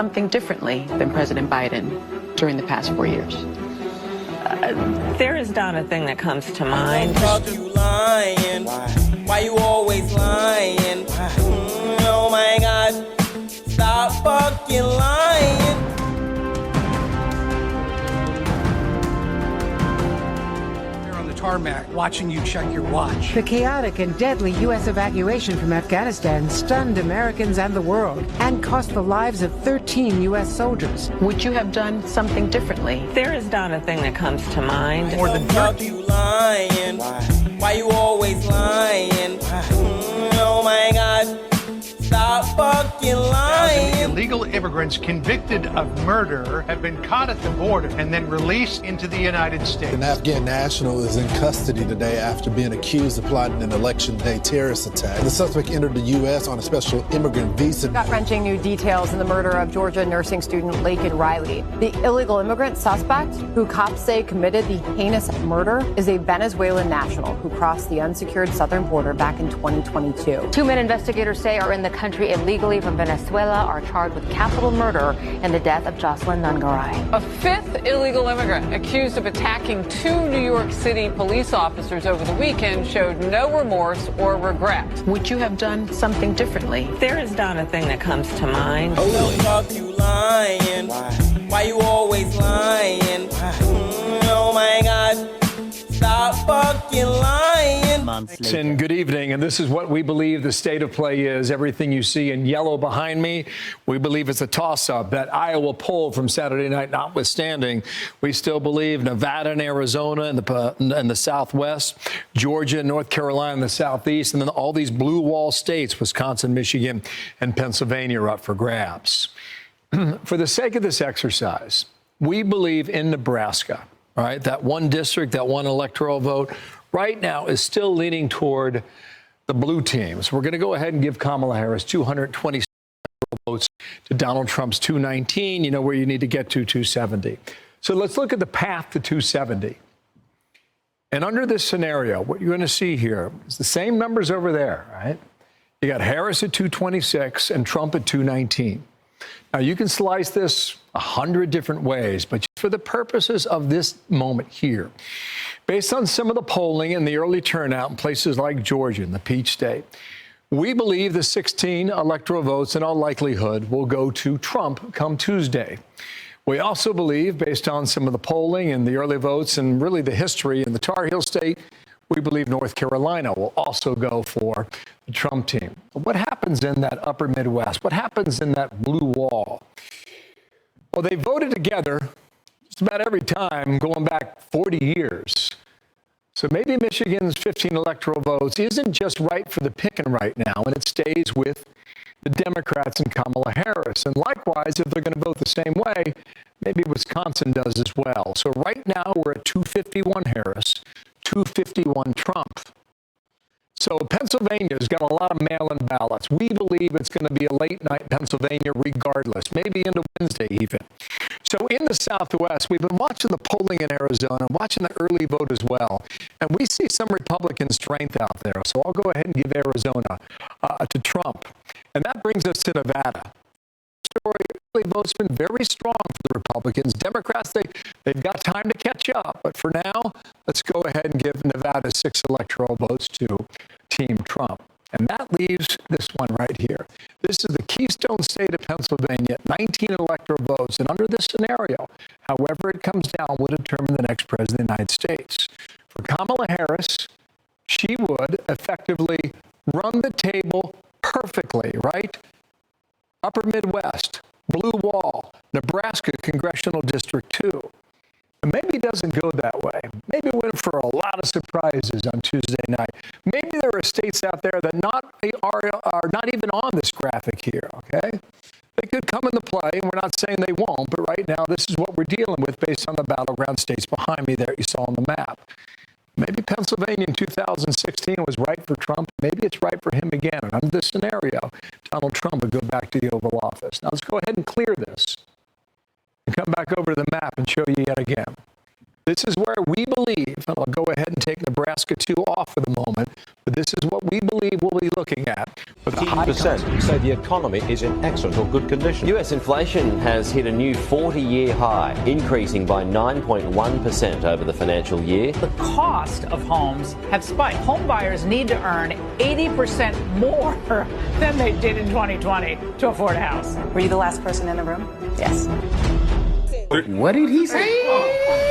something differently than President Biden during the past 4 years? There is not a thing that comes to mind. Fuck you lying. Why you always lying? Oh my God. Stop fucking lying. Tarmac, watching you check your watch. The chaotic and deadly U.S. evacuation from Afghanistan stunned Americans and the world and cost the lives of 13 U.S. soldiers. Would you have done something differently? There is not a thing that comes to mind. More than fuck you lying. Why you always lying? Oh my God. Stop fucking lying. Illegal immigrants convicted of murder have been caught at the border and then released into the United States. An Afghan national is in custody today after being accused of plotting an election day terrorist attack. The suspect entered the U.S. on a special immigrant visa. Gut-wrenching new details in the murder of Georgia nursing student Laken Riley. The illegal immigrant suspect, who cops say committed the heinous murder, is a Venezuelan national who crossed the unsecured southern border back in 2022. Two men investigators say are in the country illegally from Venezuela are charged with capital murder in the death of Jocelyn Nungaray. A fifth illegal immigrant accused of attacking two New York City police officers over the weekend showed no remorse or regret. Would you have done something differently? There is not a thing that comes to mind. Oh, fuck you lying. Why you always lying? Oh my God. Stop fucking lying. And good evening. And this is what we believe the state of play is. Everything you see in yellow behind me, we believe it's a toss-up. That Iowa poll from Saturday night notwithstanding, we still believe Nevada and Arizona in the Southwest, Georgia, North Carolina in the Southeast, and then all these blue wall states, Wisconsin, Michigan, and Pennsylvania are up for grabs. For the sake of this exercise, we believe in Nebraska. All right, that one district, that one electoral vote right now is still leaning toward the blue teams. We're going to go ahead and give Kamala Harris 220 votes to Donald Trump's 219, you know, where you need to get to 270. So let's look at the path to 270. And under this scenario, what you're going to see here is the same numbers over there, right? You got Harris at 226 and Trump at 219. Now, you can slice this 100 different ways, but for the purposes of this moment here, based on some of the polling and the early turnout in places like Georgia and the Peach State, we believe the 16 electoral votes in all likelihood will go to Trump come Tuesday. We also believe, based on some of the polling and the early votes and really the history in the Tar Heel State, we believe North Carolina will also go for the Trump team. But what happens in that upper Midwest? What happens in that blue wall? Well, they voted together just about every time going back 40 years. So maybe Michigan's 15 electoral votes isn't just right for the picking right now, and it stays with the Democrats and Kamala Harris. And likewise, if they're going to vote the same way, maybe Wisconsin does as well. So right now we're at 251 Harris, 251 Trump. So Pennsylvania's got a lot of mail-in ballots. We believe it's going to be a late night Pennsylvania regardless, maybe into Wednesday even. So in the Southwest, we've been watching the polling in Arizona, watching the early vote as well. And we see some Republican strength out there. So I'll go ahead and give Arizona to Trump. And that brings us to Nevada. Early vote's been very strong for the Republicans. Democrats, they've got time to catch up. But for now, let's go ahead and give Nevada 6 electoral votes to Team Trump. And that leaves this one right here. This is the keystone state of Pennsylvania, 19 electoral votes. And under this scenario, however it comes down, will determine the next president of the United States. For Kamala Harris, she would effectively run the table perfectly, right? Upper Midwest, Blue Wall, Nebraska Congressional District 2. And maybe it doesn't go that way. Maybe we're in for a lot of surprises on Tuesday night. Maybe there are states out there that are not even on this graphic here, okay? They could come into play, and we're not saying they won't, but right now this is what we're dealing with based on the battleground states behind me there you saw on the map. Maybe Pennsylvania in 2016 was right for Trump. Maybe it's right for him again. And under this scenario, Donald Trump would go back to the Oval Office. Now let's go ahead and clear this and come back over to the map and show you yet again. This is where we believe, and I'll go ahead and take Nebraska 2 off for the moment, But this is what we believe we'll be looking at. With a high 15% say the economy is in excellent or good condition. US inflation has hit a new 40-year high, increasing by 9.1% over the financial year. The cost of homes have spiked. Home buyers need to earn 80% more than they did in 2020 to afford a house. Were you the last person in the room? Yes. What did he say?